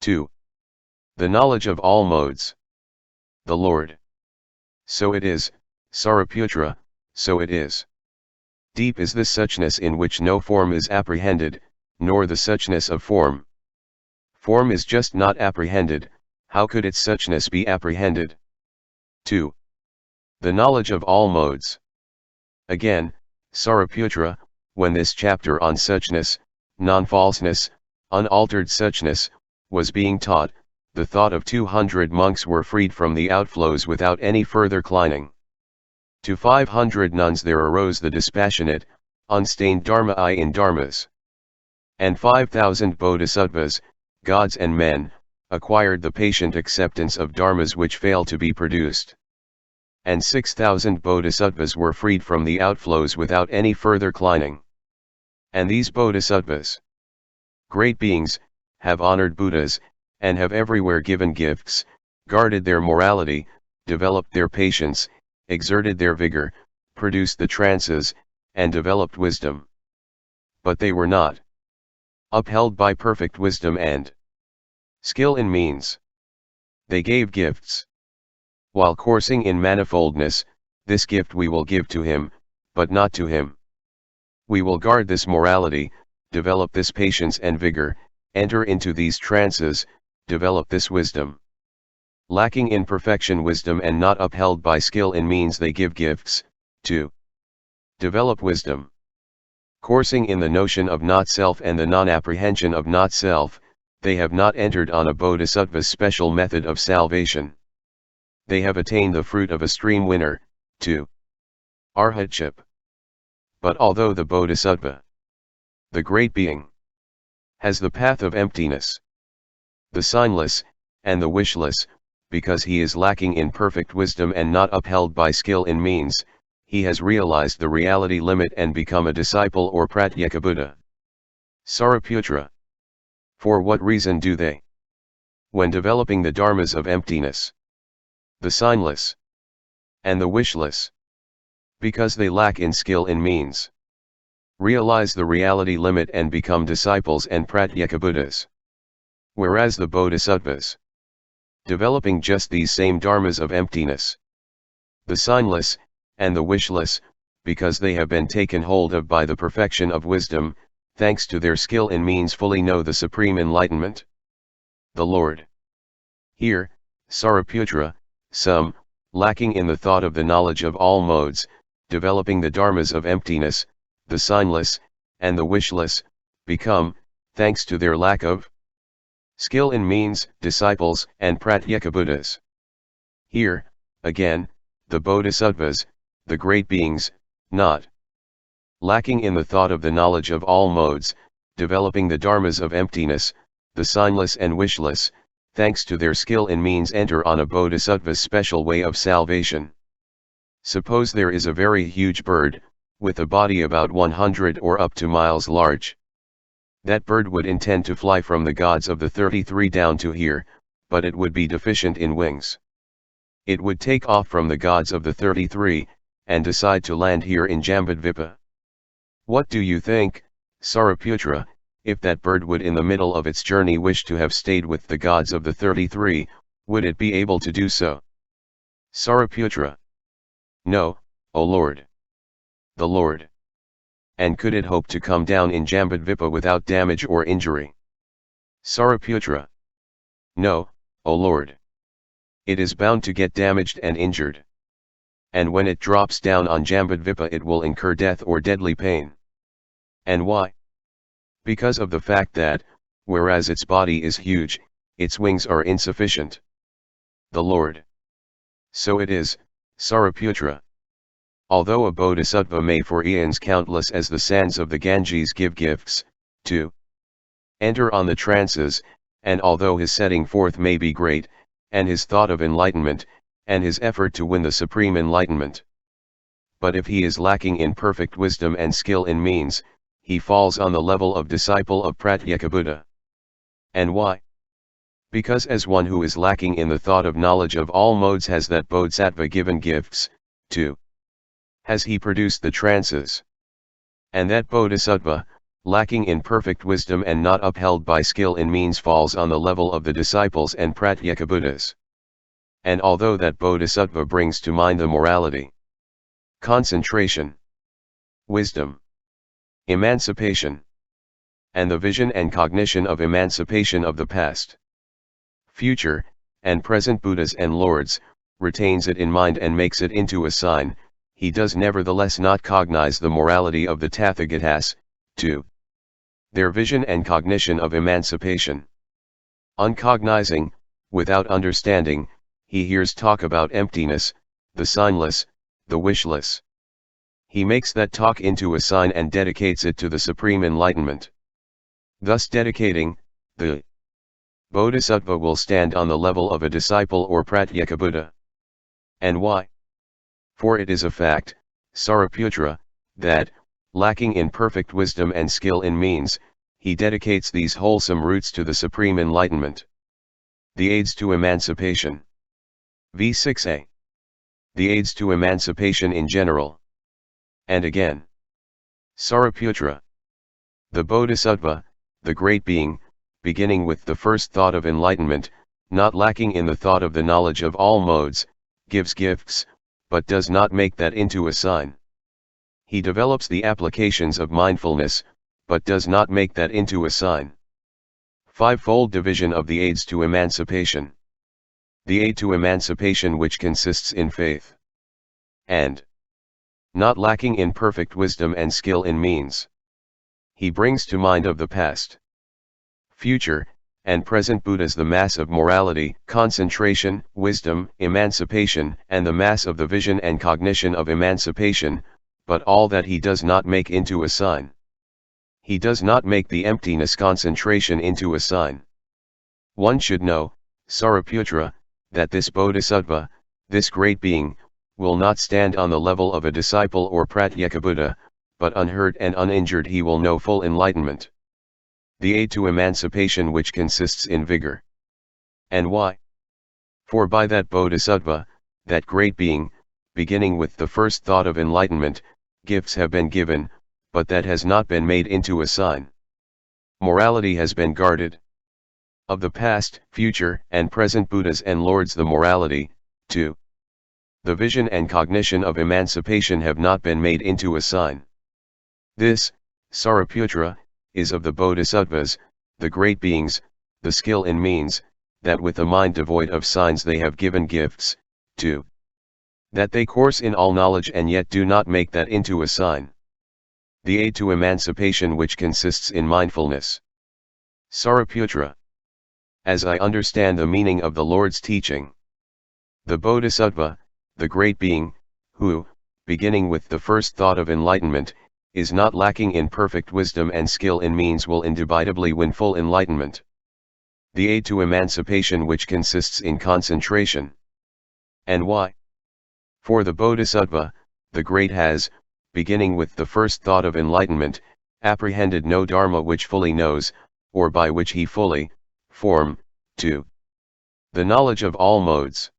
2. The knowledge of all modes. The Lord. So it is, Sariputra, so it is. Deep is this suchness in which no form is apprehended, nor the suchness of form. Form is just not apprehended, how could its suchness be apprehended? 2. The knowledge of all modes. Again, Sariputra, when this chapter on suchness, non-falseness, unaltered suchness, was being taught, the thought of 200 monks were freed from the outflows without any further clining. To 500 nuns there arose the dispassionate, unstained dharma I in dharmas. And 5,000 bodhisattvas, gods and men, acquired the patient acceptance of dharmas which fail to be produced. And 6,000 bodhisattvas were freed from the outflows without any further clining. And these bodhisattvas, great beings, have honored Buddhas, and have everywhere given gifts, guarded their morality, developed their patience, exerted their vigor, produced the trances, and developed wisdom. But they were not upheld by perfect wisdom and skill in means. They gave gifts. While coursing in manifoldness, this gift we will give to him, but not to him. We will guard this morality, develop this patience and vigor, enter into these trances, develop this wisdom. Lacking in perfection wisdom and not upheld by skill in means they give gifts, to develop wisdom. Coursing in the notion of not-self and the non-apprehension of not-self, they have not entered on a bodhisattva's special method of salvation. They have attained the fruit of a stream winner, to arhatship. But although the bodhisattva, the great being, has the path of emptiness, the signless, and the wishless, because he is lacking in perfect wisdom and not upheld by skill in means, he has realized the reality limit and become a disciple or pratyekabuddha. Sariputra. For what reason do they, when developing the dharmas of emptiness, the signless, and the wishless, because they lack in skill in means, realize the reality limit and become disciples and pratyekabuddhas? Whereas the bodhisattvas, developing just these same dharmas of emptiness, the signless, and the wishless, because they have been taken hold of by the perfection of wisdom, thanks to their skill in means fully know the supreme enlightenment. The Lord. Here, Sariputra, some, lacking in the thought of the knowledge of all modes, developing the dharmas of emptiness, the signless, and the wishless, become, thanks to their lack of skill in means, disciples and pratyekabuddhas. Here, again, the bodhisattvas, the great beings, not lacking in the thought of the knowledge of all modes, developing the dharmas of emptiness, the signless and wishless, thanks to their skill in means enter on a bodhisattva's special way of salvation. Suppose there is a very huge bird, with a body about 100 or up to miles large. That bird would intend to fly from the gods of the 33 down to here, but it would be deficient in wings. It would take off from the gods of the 33, and decide to land here in Jambudvipa. What do you think, Sariputra, if that bird would in the middle of its journey wish to have stayed with the gods of the 33, would it be able to do so? Sariputra. No, O Lord. The Lord. And could it hope to come down in Jambudvipa without damage or injury? Sariputra. No, O Lord. It is bound to get damaged and injured. And when it drops down on Jambudvipa it will incur death or deadly pain. And why? Because of the fact that, whereas its body is huge, its wings are insufficient. The Lord. So it is, Sariputra. Although a bodhisattva may for eons countless as the sands of the Ganges give gifts, to enter on the trances, and although his setting forth may be great, and his thought of enlightenment, and his effort to win the supreme enlightenment, but if he is lacking in perfect wisdom and skill in means, he falls on the level of disciple of pratyekabuddha. And why? Because as one who is lacking in the thought of knowledge of all modes has that bodhisattva given gifts, to has he produced the trances. And that bodhisattva, lacking in perfect wisdom and not upheld by skill in means falls on the level of the disciples and pratyekabuddhas. And although that bodhisattva brings to mind the morality, concentration, wisdom, emancipation, and the vision and cognition of emancipation of the past, future, and present Buddhas and Lords, retains it in mind and makes it into a sign, he does nevertheless not cognize the morality of the Tathagatas, to their vision and cognition of emancipation. Uncognizing, without understanding, he hears talk about emptiness, the signless, the wishless. He makes that talk into a sign and dedicates it to the supreme enlightenment. Thus dedicating, the bodhisattva will stand on the level of a disciple or pratyekabuddha. And why? For it is a fact, sariputra, that, lacking in perfect wisdom and skill in means, he dedicates these wholesome roots to the supreme enlightenment. The aids to emancipation. V6a. The aids to emancipation in general. And again. Sariputra. The bodhisattva, the great being, beginning with the first thought of enlightenment, not lacking in the thought of the knowledge of all modes, gives gifts, but does not make that into a sign. He develops the applications of mindfulness, but does not make that into a sign. Fivefold division of the aids to emancipation. The aid to emancipation which consists in faith. And not lacking in perfect wisdom and skill in means. He brings to mind of the past, future, and present Buddhas the mass of morality, concentration, wisdom, emancipation, and the mass of the vision and cognition of emancipation, but all that he does not make into a sign. He does not make the emptiness concentration into a sign. One should know, Sariputra, that this bodhisattva, this great being, will not stand on the level of a disciple or pratyekabuddha, but unhurt and uninjured he will know full enlightenment. The aid to emancipation which consists in vigor. And why? For by that bodhisattva, that great being, beginning with the first thought of enlightenment, gifts have been given, but that has not been made into a sign. Morality has been guarded. Of the past, future, and present Buddhas and Lords the morality, too. The vision and cognition of emancipation have not been made into a sign. This, Sariputra, is of the bodhisattvas, the great beings, the skill in means, that with a mind devoid of signs they have given gifts, too. That they course in all knowledge and yet do not make that into a sign. The aid to emancipation which consists in mindfulness. Sariputra. As I understand the meaning of the Lord's teaching, the bodhisattva, the great being, who, beginning with the first thought of enlightenment, is not lacking in perfect wisdom and skill in means will indubitably win full enlightenment. The aid to emancipation which consists in concentration. And why? For the bodhisattva, the great has, beginning with the first thought of enlightenment, apprehended no dharma which fully knows, or by which he fully, form, to the knowledge of all modes.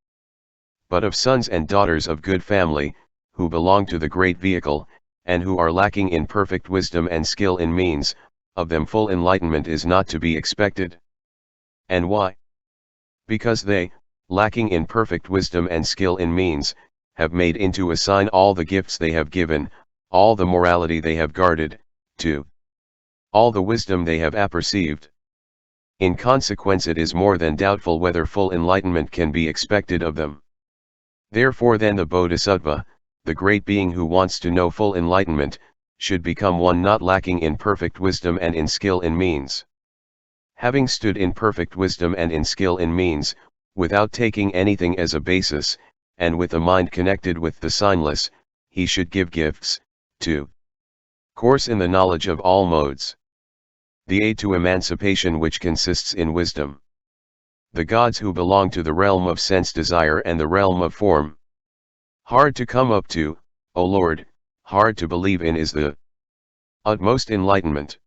But of sons and daughters of good family, who belong to the great vehicle, and who are lacking in perfect wisdom and skill in means, of them full enlightenment is not to be expected. And why? Because they, lacking in perfect wisdom and skill in means, have made into a sign all the gifts they have given, all the morality they have guarded, too. All the wisdom they have apperceived. In consequence it is more than doubtful whether full enlightenment can be expected of them. Therefore then the bodhisattva, the great being who wants to know full enlightenment, should become one not lacking in perfect wisdom and in skill in means. Having stood in perfect wisdom and in skill in means, without taking anything as a basis, and with a mind connected with the signless, he should give gifts, to course in the knowledge of all modes. The aid to emancipation which consists in wisdom. The gods who belong to the realm of sense desire and the realm of form. Hard to come up to, O Lord, hard to believe in is the utmost enlightenment.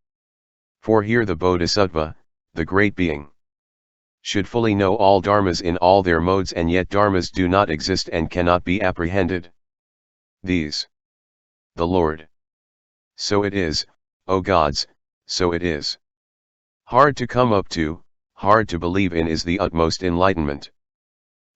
For here the bodhisattva, the great being, should fully know all dharmas in all their modes and yet dharmas do not exist and cannot be apprehended. These. The Lord. So it is, O gods, so it is. Hard to come up to, hard to believe in is the utmost enlightenment.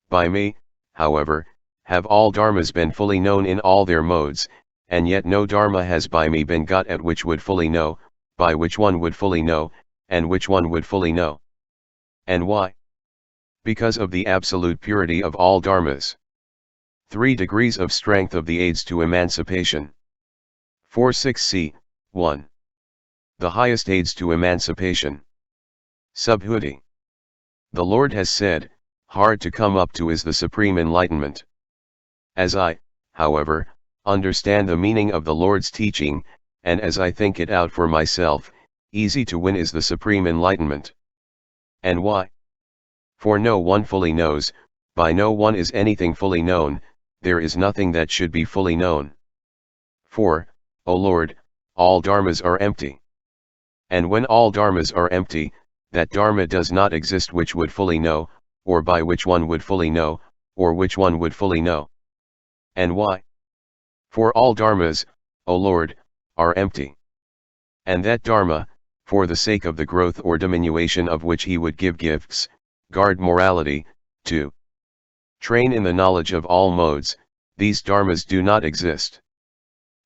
By me, however, have all dharmas been fully known in all their modes, and yet no dharma has by me been got at which would fully know, by which one would fully know, and which one would fully know. And why? Because of the absolute purity of all dharmas. 3 degrees of strength of the aids to emancipation. 46c, 1. The highest aids to emancipation. Subhuti. The Lord has said, hard to come up to is the supreme enlightenment. As I, however, understand the meaning of the Lord's teaching, and as I think it out for myself, easy to win is the supreme enlightenment. And why? For no one fully knows, by no one is anything fully known, there is nothing that should be fully known. For, O Lord, all dharmas are empty. And when all dharmas are empty, that dharma does not exist which would fully know, or by which one would fully know, or which one would fully know. And why? For all dharmas, O Lord, are empty. And that dharma, for the sake of the growth or diminution of which he would give gifts, guard morality, to train in the knowledge of all modes, these dharmas do not exist.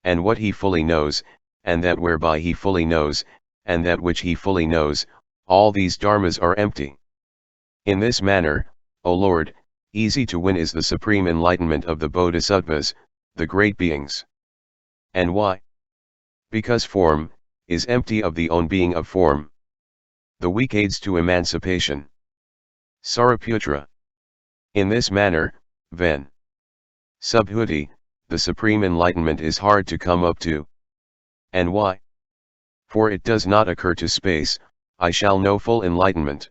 And what he fully knows, and that whereby he fully knows, and that which he fully knows, all these dharmas are empty. In this manner, O Lord, easy to win is the supreme enlightenment of the bodhisattvas, the great beings. And why? Because form is empty of the own being of form. The weak aids to emancipation. Sariputra. In this manner, Ven. Subhuti, the supreme enlightenment is hard to come up to. And why? For it does not occur to space, I shall know full enlightenment.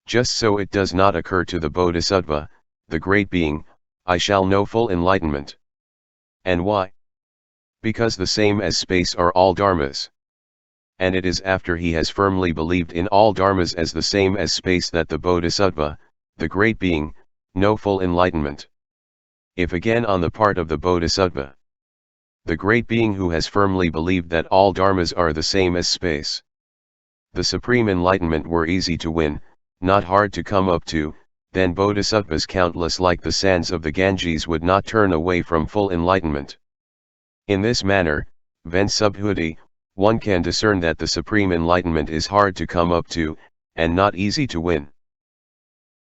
Just so it does not occur to the bodhisattva, the great being, I shall know full enlightenment. And why? Because the same as space are all dharmas. And it is after he has firmly believed in all dharmas as the same as space that the bodhisattva, the great being, know full enlightenment. If again on the part of the bodhisattva, the great being who has firmly believed that all dharmas are the same as space, the supreme enlightenment were easy to win, not hard to come up to, then bodhisattvas countless like the sands of the Ganges would not turn away from full enlightenment. In this manner, Ven Subhuti, one can discern that the supreme enlightenment is hard to come up to, and not easy to win.